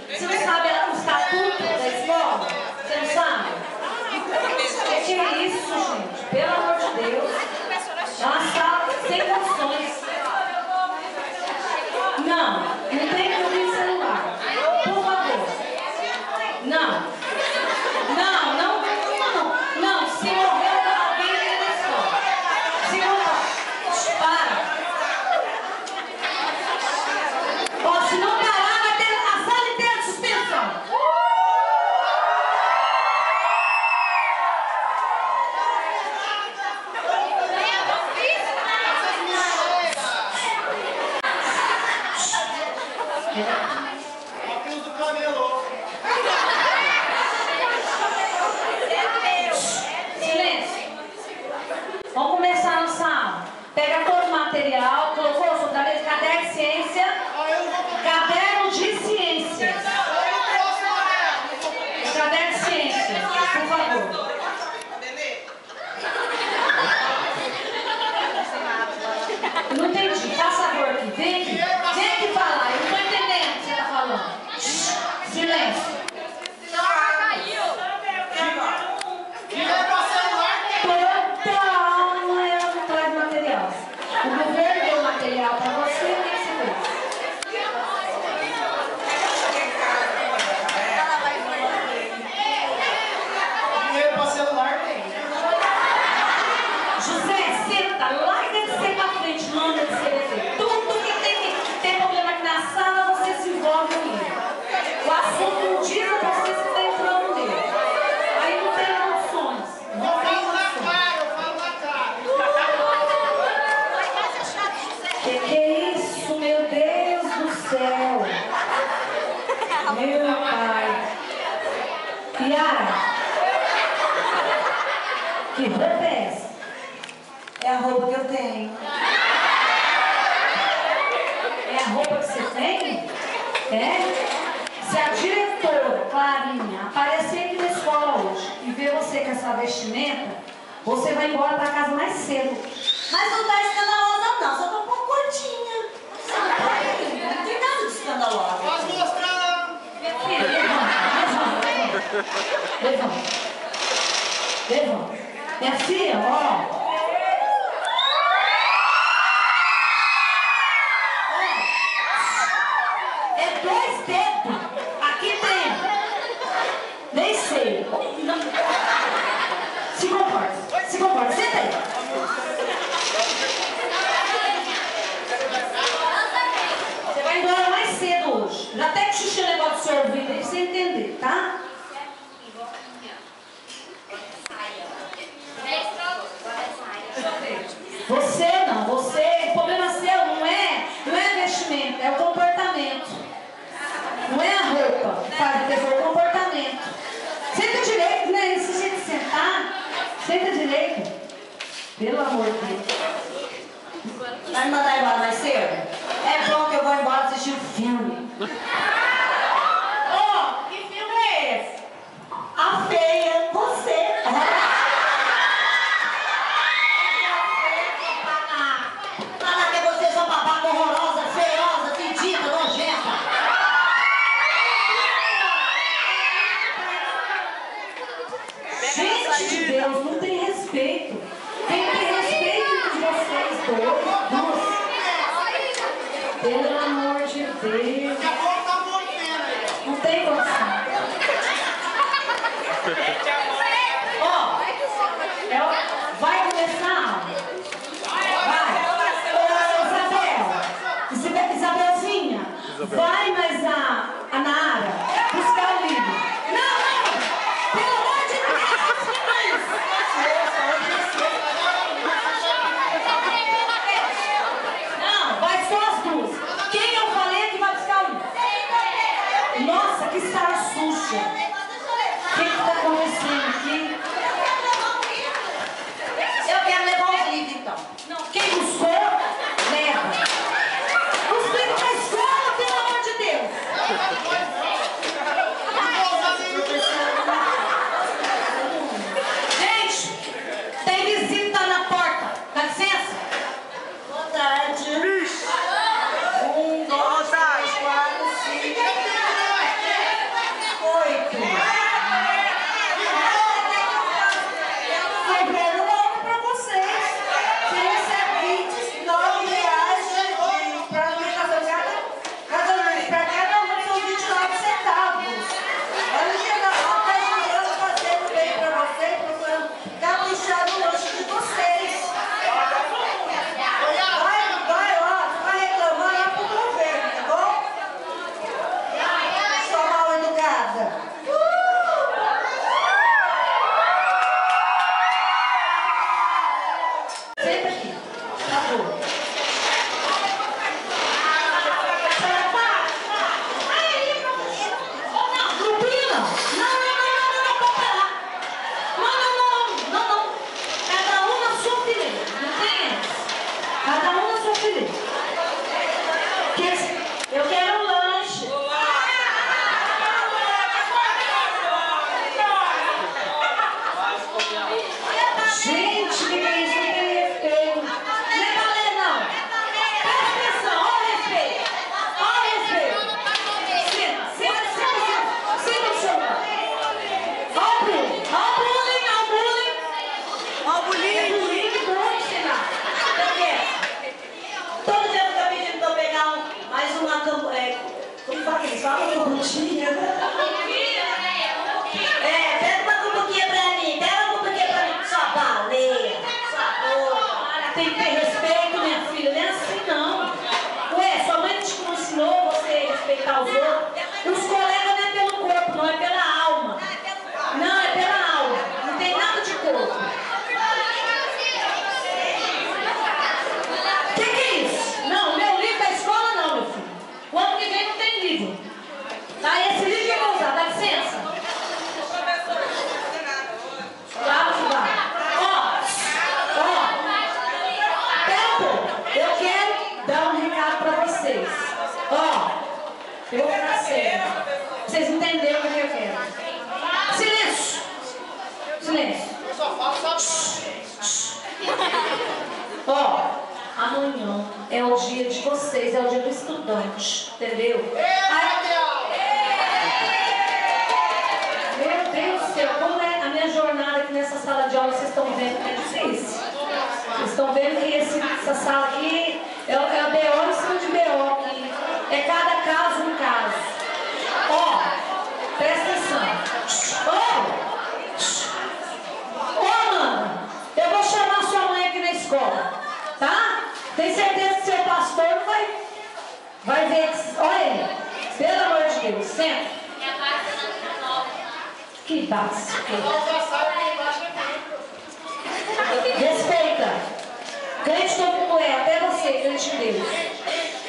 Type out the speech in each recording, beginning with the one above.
Você não sabe o estatuto da escola? Você não sabe? O que é isso, gente? Pelo amor de Deus. É uma sala sem condições. Não tem que ouvir celular. Por favor. Não. Se morreu alguém dentro da escola. Se morreu. Para. Ó, se não parar, vai ter a sala inteira de suspensão. Óculos do cabelo. Silêncio. Vamos começar a nossa aula. Pega todo o material, colocou sobre a mesa, caderno de ciência. Caderno de ciência. Caderno de ciência, por favor. Não entendi. Faça favor aqui. Vem aqui. Vem aqui falar. Eu não estou entendendo o que você está falando. Silêncio. Não traz material. O governo deu material para você e você fez. Dinheiro para celular tem. José, senta. Larga de ser para frente. Manda de ser. Tudo que tem problema aqui na sala, você se envolve comigo. O assunto não diz a você se está entrando nele. Aí não tem condições. Não tem condições. Eu falo na cara. Que é isso, meu Deus do céu? Meu pai. Yara, que roupa é essa? É a roupa que eu tenho. É a roupa que você tem? É? Se a diretora, Clarinha, aparecer aqui na escola hoje e ver você com essa vestimenta, você vai embora para casa mais cedo. Mas não tá escandalosa não, só tô um pouco gordinha. Não tem nada de escandalosa. Pode mostrar. Minha filha, levanta. Minha filha, ó. É 2 dedos. Aqui tem. Nem sei. Não. Se comporta. Senta aí. Você vai embora mais cedo hoje. Já até que xixi o negócio do seu ouvido aí pra você entender, tá? Você, o problema seu não é vestimento, é o comportamento. Não é a roupa que faz a pessoa, é o comportamento. Senta direito, né? Esse jeito de sentar, senta direito. Pelo amor de Deus. Vai me mandar embora mais cedo? É bom que eu vou embora assistir um filme. Ó, que filme é esse? A feia, você. Fala que você é sua babaca horrorosa, feiosa, fedida, nojenta. Gente de Deus, não tem respeito. Tem que ter respeito de vocês duas. Pelo amor de Deus. Daqui a pouco tá morrendo aí. Não tem condição. Ó, vai começar a aula. Vai. Isabelzinha, vai mais a Nara buscar o livro. Não! Pelo amor de Deus! Não, vai só as duas. Quem eu falei é que vai buscar o livro? Nossa, que sala suja. O que está acontecendo? não. Não, pode parar. Não. Cada um na sua fileira. Não tem essa. Cada um na sua fileira. Eu quero um lanche. Gente, que é isso? Que é respeito. Não é valer, não. Presta atenção, olha o respeito. Olha o respeito. Senta no chão. Olha o bullying. Ó, o bullying. É bullying de bullying, sei lá. Por quê? Todo dia fica pedindo pra eu pegar mais uma como fala que eles falam? Cambuquinha. Pega uma cambuquinha pra mim. Sua baleia. Sua porra. Tem que ter respeito, minha filha. Não é assim, não. Ué, sua mãe te ensinou você respeitar os outros. Os colegas não é pelo corpo, não. É pela alma. Não, é pela alma. Não tem nada de corpo. O que é isso? Não, meu livro da escola não, meu filho. O ano que vem não tem livro. Tá? Esse livro que eu vou usar. Dá licença. Vai. Eu quero dar um recado para vocês. Eu vou ficar sério. Vocês entenderam o que eu quero. Silêncio. Eu só falo, sabe? Amanhã é o dia de vocês, é o dia do estudante. Entendeu? Meu Deus do céu, como é a minha jornada aqui nessa sala de aula, vocês estão vendo que é difícil. Vocês estão vendo que essa sala aqui é a BO em cima de BO aqui. É cada caso um caso. Presta atenção. Amanda, eu vou chamar sua mãe aqui na escola. Tá? Tem certeza que seu pastor vai ver. Olha aí. Pelo amor de Deus, senta. Que básico. Respeita. Crente todo mundo é, até você, crente em Deus.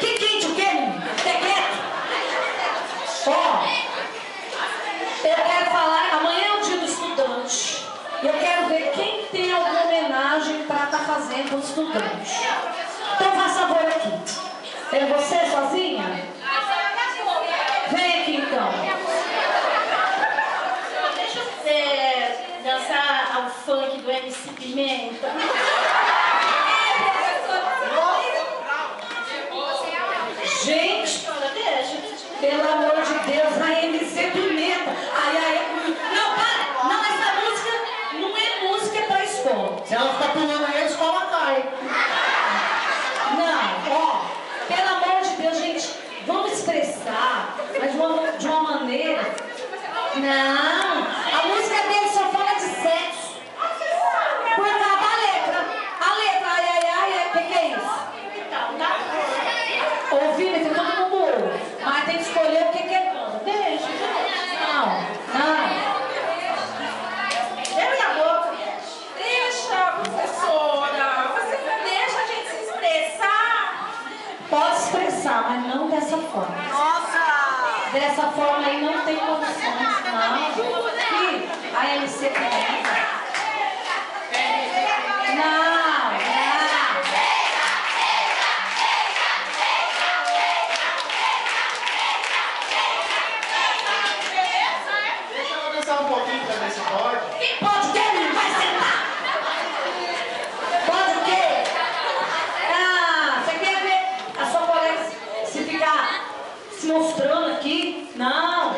Que crente o quê, menino? Fica quieto. Eu quero falar, amanhã é o dia do estudante. Eu quero ver quem tem alguma homenagem para estar fazendo para o estudante. Então faça favor aqui. É você sozinha? Vem aqui então. Deixa eu dançar ao funk do MC Pimenta. Gente, pelo amor de Deus, a MC Pimenta. Não, para! Não, essa música não é música para escola. Se ela ficar pulando aí, a escola cai. Não, pelo amor de Deus, gente, vamos expressar, mas de uma maneira. Não, a música dele só fala de sexo. Por causa da letra. A letra, ai, o que é isso? Ouvir, tem todo mundo ouve. Mas tem que escolher o que é bom. Deixa. Não. Abre a boca. Deixa, professora. Você deixa a gente se expressar. Pode expressar, mas não dessa forma. Nossa! Dessa forma aí não tem condições, não. E a MC Pimenta. Não. Deixa ela dançar um pouquinho pra ver se pode. Quem pode o quê, menino? Vai sentar! Pode o quê? Você quer ver a sua colega se ficar se mostrando aqui? Não.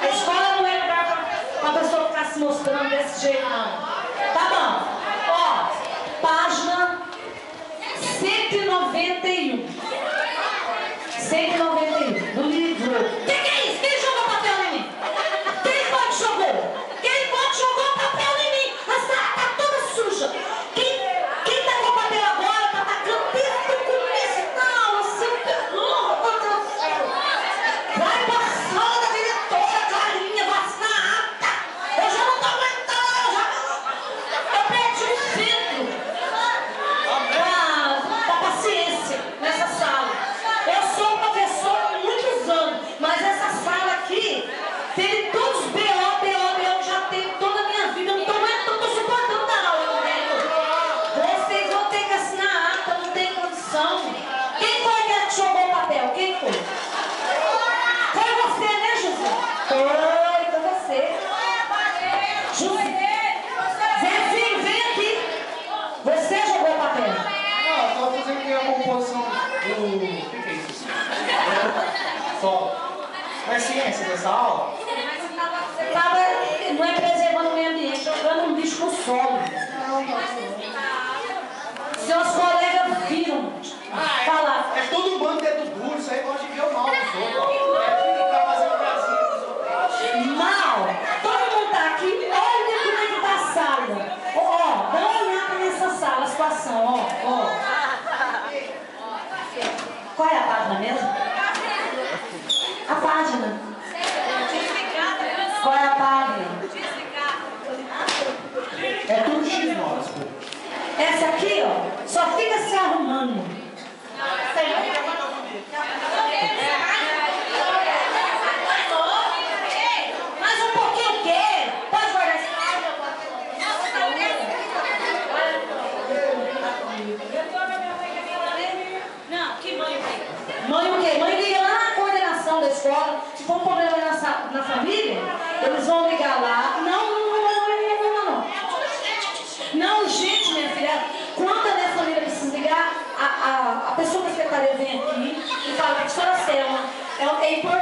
A escola não é lugar pra pessoa ficar se mostrando desse jeito, não. Tá bom. Página 191. 191 do livro. Que é isso? Quem jogou papel em mim? Quem jogou papel em mim? A sala tá toda suja. Quem tacou papel agora tá tacando desde o começo da aula. Seu terror, meu Deus do céu. Vai pra sala da diretora, Clarinha, vai assinar a ata. Eu já não tô aguentando. Eu perdi o filho. Da paciência nessa sala. Eu sou professor. Pra fazer um casinho. Mal! Todo mundo tá aqui, olha como é que tá a sala. Ó, dá uma olhada nessa sala, a situação, ó. Qual é a página mesmo? A página. Qual é a página? É tudo X9. Essa aqui, ó, só fica se arrumando. Mais um pouquinho o quê? Pode guardar esse Não, que mãe. Mãe o quê? Mãe liga lá na coordenação da escola. Se for um problema na família, eles vão ligar lá. Não, gente, minha filha. Quando a minha família precisa ligar, a pessoa da secretaria vem aqui e fala, professora Selma, é importante.